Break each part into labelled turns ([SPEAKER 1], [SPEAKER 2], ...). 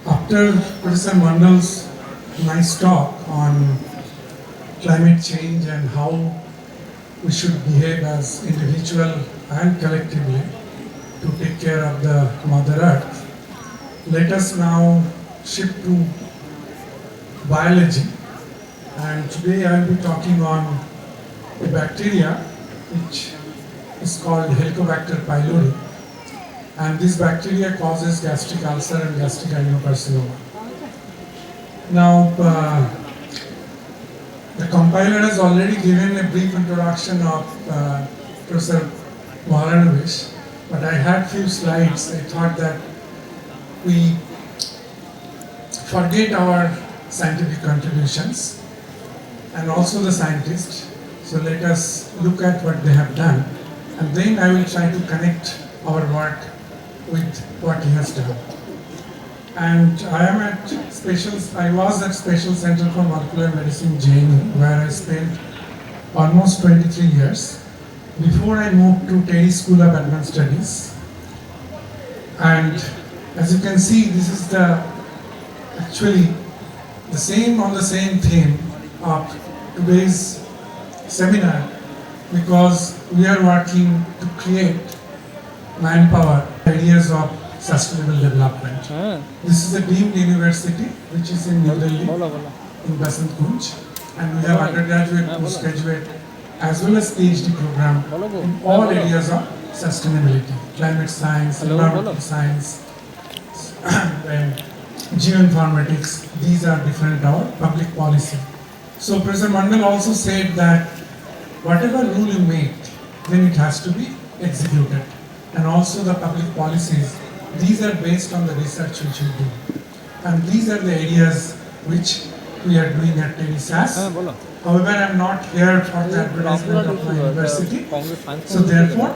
[SPEAKER 1] After Professor Mandal's nice talk on climate change and how we should behave as individual and collectively to take care of the Mother Earth, let us now shift to biology. And today I will be talking on a bacteria which is called Helicobacter pylori. And this bacteria causes gastric ulcer and gastric adenocarcinoma. Now, the compiler has already given a brief introduction of Professor Mahalanobis, but I had few slides. I thought that we forget our scientific contributions and also the scientists. So let us look at what they have done, and then I will try to connect our work with what he has done. And I was at Special Center for Molecular Medicine, JNU, where I spent almost 23 years before I moved to Terry School of Advanced Studies. And as you can see, this is actually the same theme of today's seminar, because we are working to create manpower, ideas of sustainable development. This is a deemed university which is in New Delhi, in Basant Kunj, and we have undergraduate, postgraduate, as well as PhD program in all areas of sustainability, climate science, environmental science, and geoinformatics. These are different our public policy. So Professor Mandal also said that whatever rule you make, then it has to be executed. And also the public policies, these are based on the research which we do. And these are the areas which we are doing at TEDxAS. However, I am not here for the advertisement of my university. So therefore,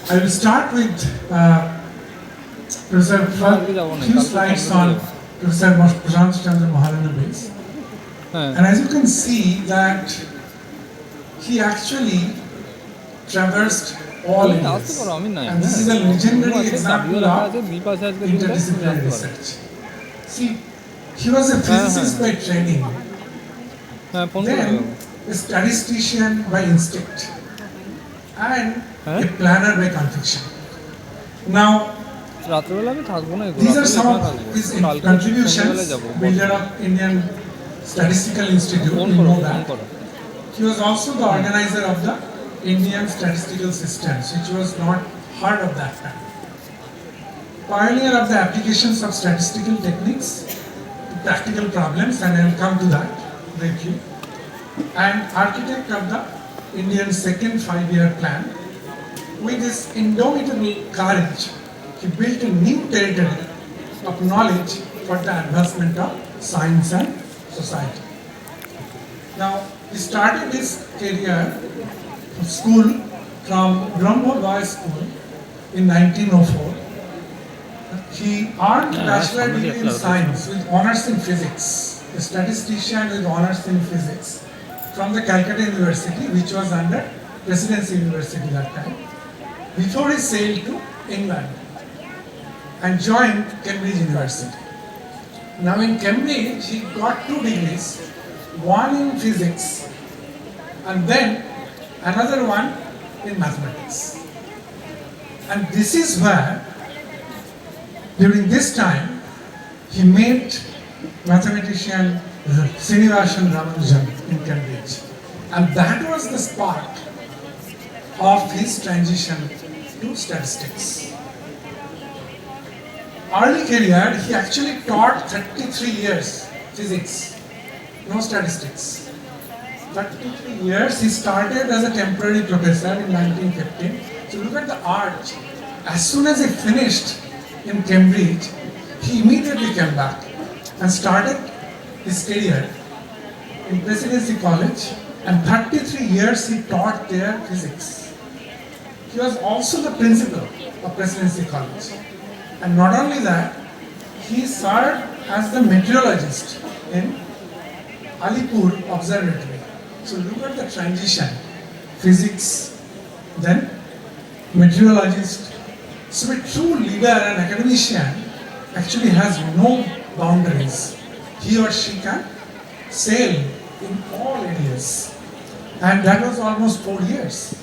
[SPEAKER 1] I will start with few slides on Professor Prashant Chandra Mahalanobis. And as you can see that he actually traversed all areas. And this is a legendary example of interdisciplinary research. See, he was a physicist by training, then a statistician by instinct, and a planner by conviction. Now, these are some of his contributions. Builder of Indian Statistical Institute, we know that. He was also the organizer of the Indian Statistical Systems, which was not heard of that time. Pioneer of the applications of statistical techniques to practical problems, and I will come to that briefly. And architect of the Indian second 5-year plan. With his indomitable courage, he built a new territory of knowledge for the advancement of science and society. Now, he started his career school from Brahmo Boys School in 1904. He earned bachelor degree in science with honors in physics, a statistician with honors in physics from the Calcutta University, which was under Presidency University that time, before he sailed to England and joined Cambridge University. Now in Cambridge, he got 2 degrees, one in physics and then another one in mathematics. And this is where, during this time, he met mathematician Srinivasan Ramanujan in Cambridge. And that was the spark of his transition to statistics. Early career, he actually taught 33 years physics, no statistics. 33 years, he started as a temporary professor in 1915. So look at the arch. As soon as he finished in Cambridge, he immediately came back and started his career in Presidency College, and 33 years he taught there physics. He was also the principal of Presidency College. And not only that, he served as the meteorologist in Alipur Observatory. So look at the transition, physics, then meteorologist. So a true leader and academician actually has no boundaries. He or she can sail in all areas. And that was almost 4 years.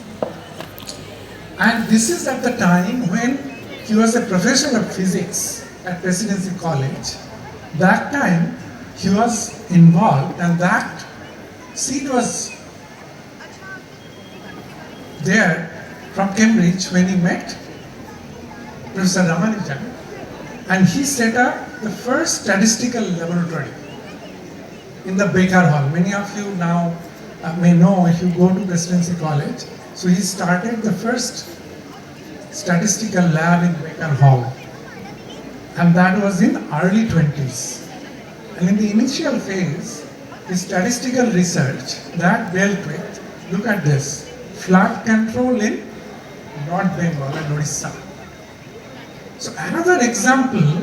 [SPEAKER 1] And this is at the time when he was a professor of physics at Presidency College. That time he was involved, and that seat was there from Cambridge when he met Professor Ramanujan, and he set up the first statistical laboratory in the Baker Hall. Many of you now may know if you go to Presidency College. So he started the first statistical lab in Baker Hall, and that was in early 20s. And in the initial phase, the statistical research that dealt with, look at this, flood control in North Bengal and Orissa. So another example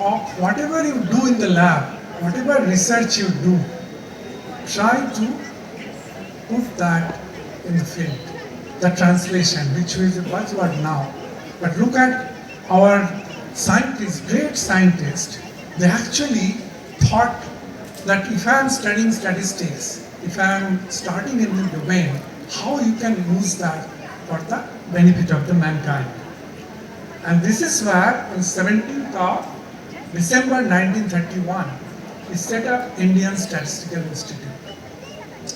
[SPEAKER 1] of whatever you do in the lab, whatever research you do, try to put that in the field. The translation, which is a buzzword now. But look at our scientists, great scientists, they actually thought that if I am studying statistics, if I am starting a new domain, how you can use that for the benefit of the mankind. And this is where on 17th of December 1931, we set up Indian Statistical Institute.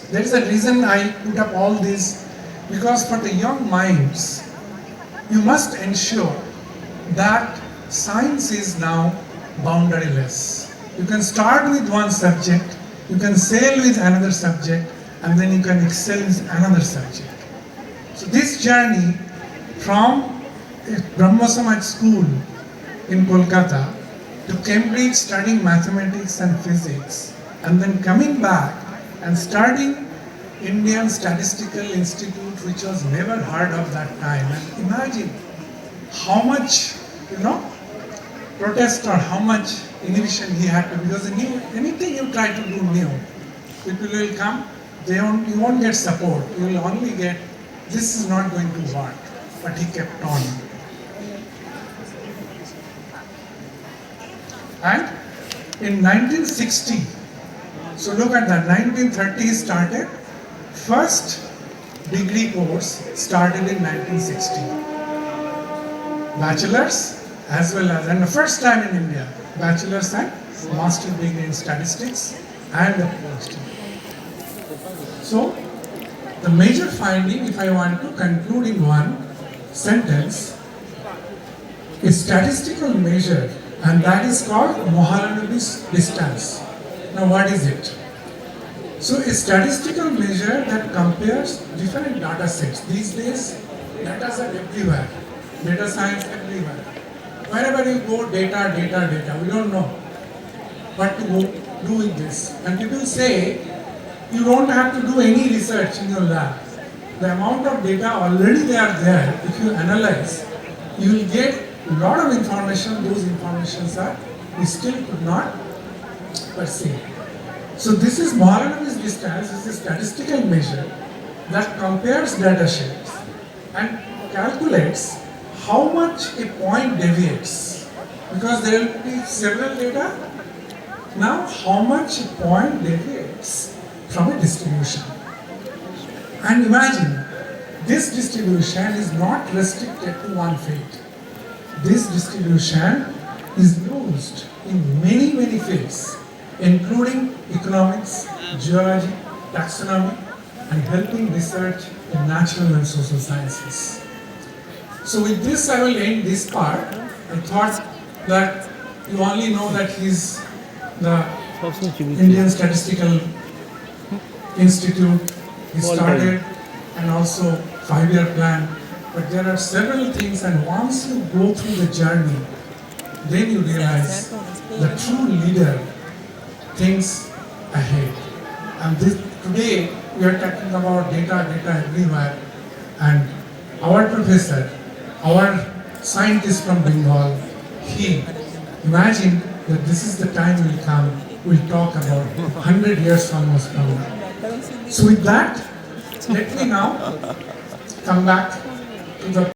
[SPEAKER 1] There is a reason I put up all this, because for the young minds, you must ensure that science is now boundaryless. You can start with one subject, you can sail with another subject, and then you can excel in another subject. So this journey from Brahma Samaj school in Kolkata to Cambridge studying mathematics and physics, and then coming back and starting Indian Statistical Institute, which was never heard of that time. And imagine how much, protest or how much inhibition he had to, because anything you try to do new, people will come, you won't get support, you will only get, this is not going to work. But he kept on. And in 1960, so look at that, 1930 started, first degree course started in 1960. Bachelor's as well as, and the first time in India, bachelor's and master's degree in statistics and a PhD. So, the major finding, if I want to conclude in one sentence, is statistical measure, and that is called Mahalanobis distance. Now what is it? So a statistical measure that compares different data sets. These days, data are everywhere. Data science everywhere. Wherever you go, data. We don't know what to do with this. And people say, you don't have to do any research in your lab. The amount of data already they are there. If you analyze, you will get a lot of information. Those informations are we still could not perceive. So this is Mahalanobis distance. This is a statistical measure that compares data sets and calculates how much a point deviates. Because there will be several data. Now, how much a point deviates from a distribution. And imagine, this distribution is not restricted to one field. This distribution is used in many fields, including economics, geology, taxonomy, and helping research in natural and social sciences. So with this, I will end this part. I thought that you only know that he's the Indian Statistical Institute, he started, and also 5-year plan. But there are several things, and once you go through the journey, then you realize the true leader thinks ahead. And today we are talking about data everywhere, and our professor, our scientist from Bengal, he imagined that this is the time will come, we'll talk about 100 years almost from now. So with that, let me now come back to the